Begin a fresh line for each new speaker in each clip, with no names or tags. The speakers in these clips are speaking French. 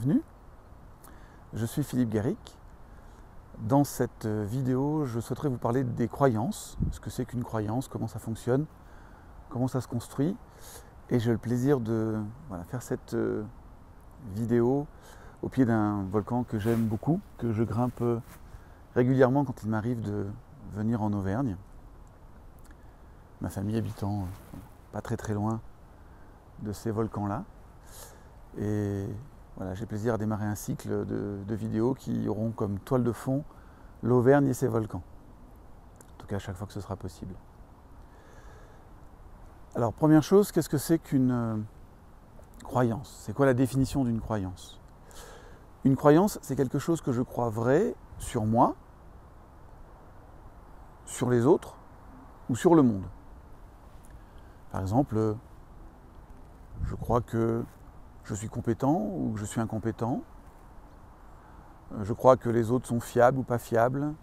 bienvenue. Je suis Philippe Garrick. Dans cette vidéo, je souhaiterais vous parler des croyances, ce que c'est qu'une croyance, comment ça fonctionne, comment ça se construit. Et j'ai le plaisir de faire cette vidéo au pied d'un volcan que j'aime beaucoup, que je grimpe régulièrement quand il m'arrive de venir en Auvergne. Ma famille habitant pas très loin de ces volcans-là. Et voilà, j'ai plaisir à démarrer un cycle de vidéos qui auront comme toile de fond l'Auvergne et ses volcans. En tout cas, à chaque fois que ce sera possible. Alors, première chose, qu'est-ce que c'est qu'une croyance? C'est quoi la définition d'une croyance? Une croyance, c'est quelque chose que je crois vrai sur moi, sur les autres ou sur le monde. Par exemple, je crois que je suis compétent ou que je suis incompétent. Je crois que les autres sont fiables ou pas fiables.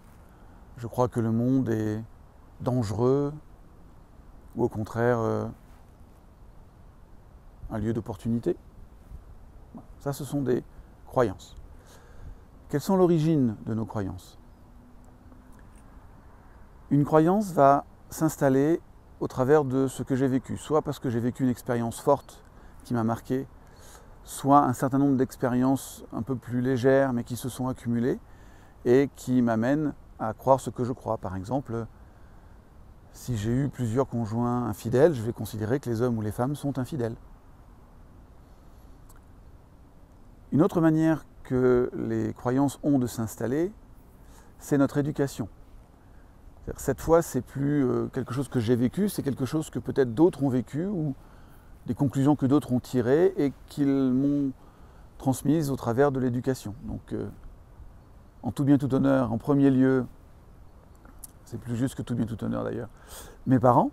Je crois que le monde est dangereux ou au contraire un lieu d'opportunité. Ça, ce sont des croyances. Quelles sont l'origine de nos croyances? Une croyance va s'installer au travers de ce que j'ai vécu, soit parce que j'ai vécu une expérience forte qui m'a marqué, soit un certain nombre d'expériences un peu plus légères mais qui se sont accumulées et qui m'amènent à croire ce que je crois. Par exemple, si j'ai eu plusieurs conjoints infidèles, je vais considérer que les hommes ou les femmes sont infidèles. Une autre manière que les croyances ont de s'installer, c'est notre éducation. Cette fois, c'est plus quelque chose que j'ai vécu, c'est quelque chose que peut-être d'autres ont vécu ou des conclusions que d'autres ont tirées et qu'ils m'ont transmises au travers de l'éducation. Donc, en tout bien, tout honneur, en premier lieu, c'est plus juste que tout bien, tout honneur d'ailleurs, mes parents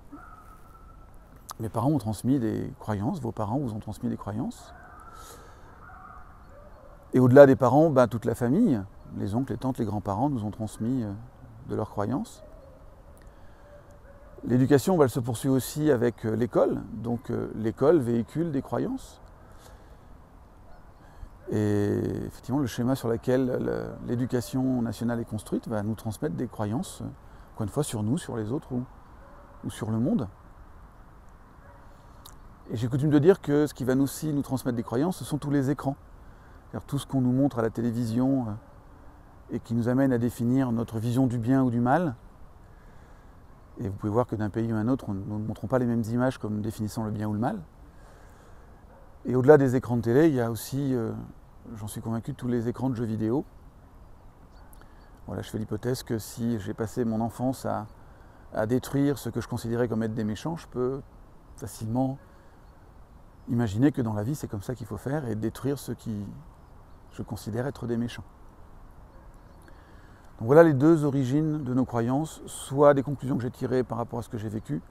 ont transmis des croyances, vos parents vous ont transmis des croyances. Et au-delà des parents, toute la famille, les oncles, les tantes, les grands-parents nous ont transmis de leurs croyances. L'éducation, elle se poursuit aussi avec l'école. Donc l'école véhicule des croyances. Et effectivement, le schéma sur lequel l'éducation nationale est construite va nous transmettre des croyances, encore une fois, sur nous, sur les autres ou sur le monde. Et j'ai coutume de dire que ce qui va aussi nous transmettre des croyances, ce sont tous les écrans. C'est-à-dire tout ce qu'on nous montre à la télévision et qui nous amène à définir notre vision du bien ou du mal. Et vous pouvez voir que d'un pays à un autre, nous ne montrons pas les mêmes images comme définissant le bien ou le mal. Et au-delà des écrans de télé, il y a aussi, j'en suis convaincu, tous les écrans de jeux vidéo. Voilà, je fais l'hypothèse que si j'ai passé mon enfance à détruire ce que je considérais comme être des méchants, je peux facilement imaginer que dans la vie, c'est comme ça qu'il faut faire et détruire ce qui je considère être des méchants. Donc voilà les deux origines de nos croyances, soit des conclusions que j'ai tirées par rapport à ce que j'ai vécu,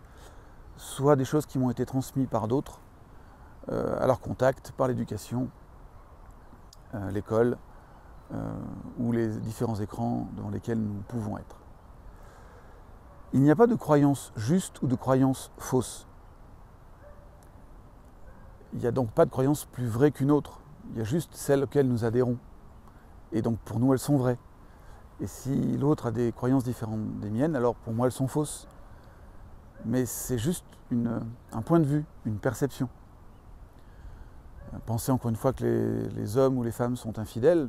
soit des choses qui m'ont été transmises par d'autres, à leur contact, par l'éducation, l'école, ou les différents écrans dans lesquels nous pouvons être. Il n'y a pas de croyance juste ou de croyance fausse. Il n'y a donc pas de croyance plus vraie qu'une autre. Il y a juste celles auxquelles nous adhérons. Et donc pour nous, elles sont vraies. Et si l'autre a des croyances différentes des miennes, alors pour moi, elles sont fausses. Mais c'est juste un point de vue, une perception. Pensez encore une fois que les hommes ou les femmes sont infidèles.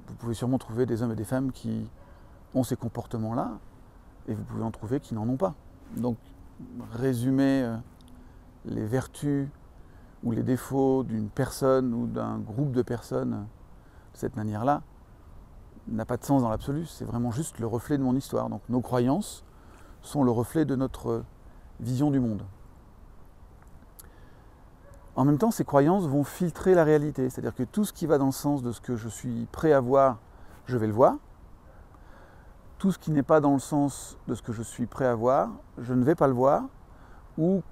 Vous pouvez sûrement trouver des hommes et des femmes qui ont ces comportements-là, et vous pouvez en trouver qui n'en ont pas. Donc, résumer les vertus ou les défauts d'une personne ou d'un groupe de personnes de cette manière-là n'a pas de sens dans l'absolu, c'est vraiment juste le reflet de mon histoire. Donc nos croyances sont le reflet de notre vision du monde. En même temps, ces croyances vont filtrer la réalité, c'est-à-dire que tout ce qui va dans le sens de ce que je suis prêt à voir, je vais le voir. Tout ce qui n'est pas dans le sens de ce que je suis prêt à voir, je ne vais pas le voir, ou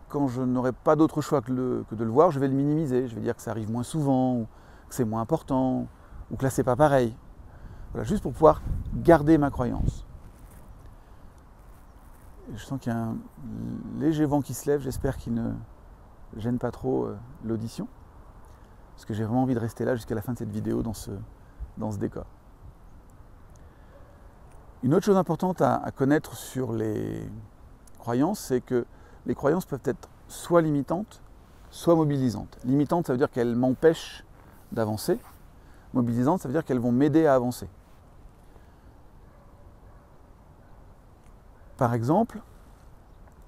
quand je n'aurai pas d'autre choix que de le voir, je vais le minimiser. Je vais dire que ça arrive moins souvent, ou que c'est moins important, ou que là c'est pas pareil. Voilà, juste pour pouvoir garder ma croyance. Et je sens qu'il y a un léger vent qui se lève, j'espère qu'il ne gêne pas trop l'audition. parce que j'ai vraiment envie de rester là jusqu'à la fin de cette vidéo dans ce décor. Une autre chose importante à connaître sur les croyances, c'est que les croyances peuvent être soit limitantes, soit mobilisantes. Limitantes, ça veut dire qu'elles m'empêchent d'avancer. Mobilisantes, ça veut dire qu'elles vont m'aider à avancer. Par exemple,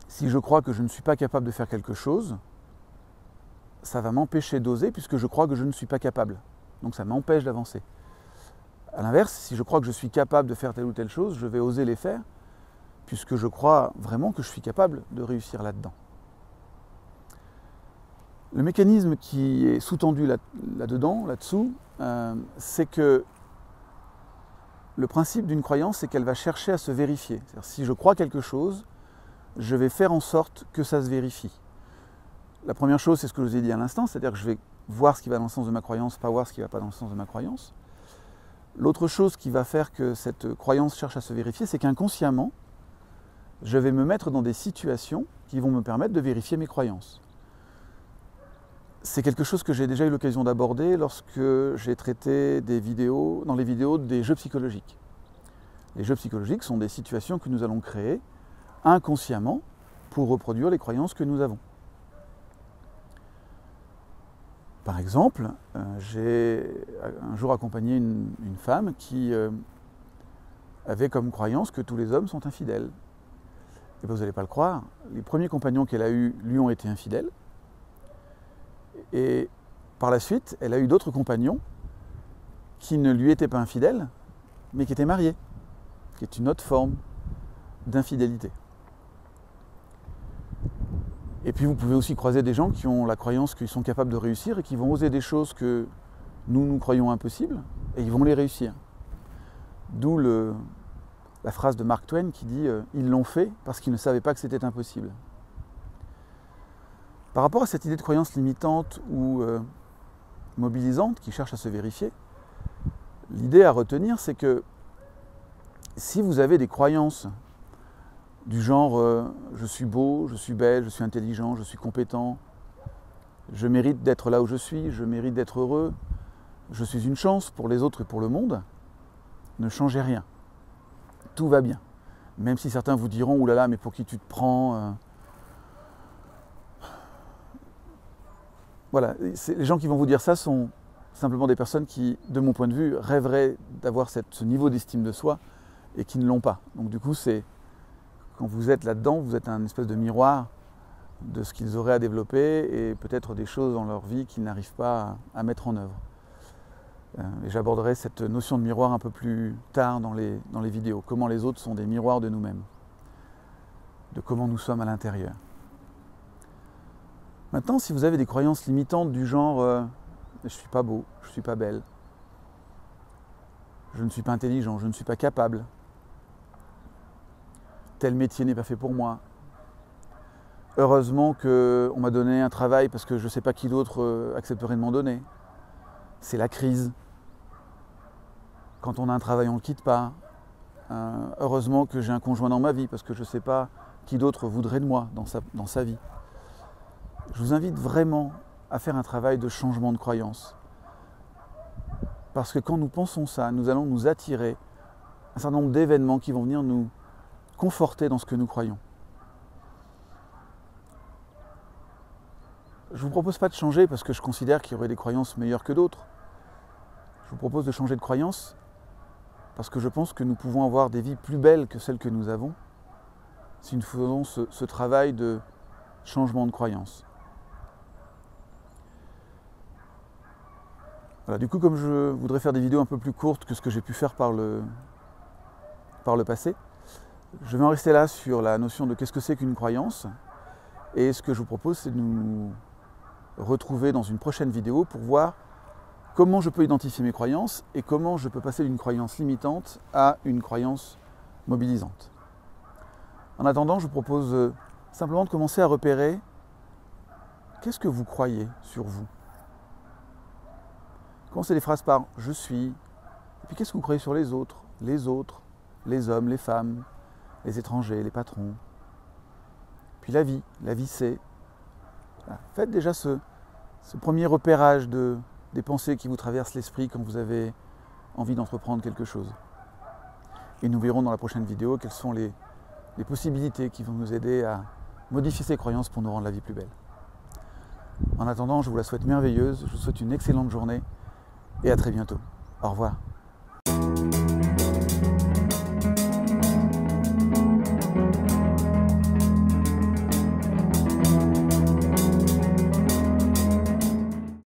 si je crois que je ne suis pas capable de faire quelque chose, ça va m'empêcher d'oser puisque je crois que je ne suis pas capable. Donc ça m'empêche d'avancer. A l'inverse, si je crois que je suis capable de faire telle ou telle chose, je vais oser les faire puisque je crois vraiment que je suis capable de réussir là-dedans. Le mécanisme qui est sous-tendu là-dedans, là-dessous, c'est que le principe d'une croyance, c'est qu'elle va chercher à se vérifier. C'est-à-dire, si je crois quelque chose, je vais faire en sorte que ça se vérifie. La première chose, c'est ce que je vous ai dit à l'instant, c'est-à-dire que je vais voir ce qui va dans le sens de ma croyance, pas voir ce qui ne va pas dans le sens de ma croyance. L'autre chose qui va faire que cette croyance cherche à se vérifier, c'est qu'inconsciemment, je vais me mettre dans des situations qui vont me permettre de vérifier mes croyances. C'est quelque chose que j'ai déjà eu l'occasion d'aborder lorsque j'ai traité dans les vidéos des jeux psychologiques. Les jeux psychologiques sont des situations que nous allons créer inconsciemment pour reproduire les croyances que nous avons. Par exemple, j'ai un jour accompagné une femme qui avait comme croyance que tous les hommes sont infidèles. Et bien, vous n'allez pas le croire, les premiers compagnons qu'elle a eus lui ont été infidèles. Et par la suite, elle a eu d'autres compagnons qui ne lui étaient pas infidèles, mais qui étaient mariés, qui est une autre forme d'infidélité. Et puis vous pouvez aussi croiser des gens qui ont la croyance qu'ils sont capables de réussir et qui vont oser des choses que nous croyons impossibles, et ils vont les réussir. D'où la phrase de Mark Twain qui dit « Ils l'ont fait parce qu'ils ne savaient pas que c'était impossible ». Par rapport à cette idée de croyance limitante ou mobilisante qui cherche à se vérifier, l'idée à retenir, c'est que si vous avez des croyances du genre je suis beau, je suis belle, je suis intelligent, je suis compétent, je mérite d'être là où je suis, je mérite d'être heureux, je suis une chance pour les autres et pour le monde, ne changez rien. Tout va bien. Même si certains vous diront « Ouh là là, mais pour qui tu te prends ?» Voilà, les gens qui vont vous dire ça sont simplement des personnes qui, de mon point de vue, rêveraient d'avoir ce niveau d'estime de soi et qui ne l'ont pas. Donc du coup, quand vous êtes là-dedans, vous êtes un espèce de miroir de ce qu'ils auraient à développer et peut-être des choses dans leur vie qu'ils n'arrivent pas à mettre en œuvre. Et j'aborderai cette notion de miroir un peu plus tard dans les vidéos. Comment les autres sont des miroirs de nous-mêmes, de comment nous sommes à l'intérieur. Maintenant, si vous avez des croyances limitantes du genre je ne suis pas beau, je ne suis pas belle, je ne suis pas intelligent, je ne suis pas capable, tel métier n'est pas fait pour moi, heureusement qu'on m'a donné un travail parce que je ne sais pas qui d'autre accepterait de m'en donner, c'est la crise, quand on a un travail on ne le quitte pas, heureusement que j'ai un conjoint dans ma vie parce que je ne sais pas qui d'autre voudrait de moi dans sa vie. Je vous invite vraiment à faire un travail de changement de croyance. Parce que quand nous pensons ça, nous allons nous attirer un certain nombre d'événements qui vont venir nous conforter dans ce que nous croyons. Je ne vous propose pas de changer parce que je considère qu'il y aurait des croyances meilleures que d'autres. Je vous propose de changer de croyance parce que je pense que nous pouvons avoir des vies plus belles que celles que nous avons si nous faisons ce travail de changement de croyance. Voilà, du coup, comme je voudrais faire des vidéos un peu plus courtes que ce que j'ai pu faire par le passé, je vais en rester là sur la notion de qu'est-ce que c'est qu'une croyance. Et ce que je vous propose, c'est de nous retrouver dans une prochaine vidéo pour voir comment je peux identifier mes croyances et comment je peux passer d'une croyance limitante à une croyance mobilisante. En attendant, je vous propose simplement de commencer à repérer qu'est-ce que vous croyez sur vous. Commencez les phrases par « je suis », et puis qu'est-ce que vous croyez sur les autres, les hommes, les femmes, les étrangers, les patrons. Puis la vie c'est. Voilà. Faites déjà ce premier repérage de des pensées qui vous traversent l'esprit quand vous avez envie d'entreprendre quelque chose. Et nous verrons dans la prochaine vidéo quelles sont les possibilités qui vont nous aider à modifier ces croyances pour nous rendre la vie plus belle. En attendant, je vous la souhaite merveilleuse, je vous souhaite une excellente journée et à très bientôt. Au revoir.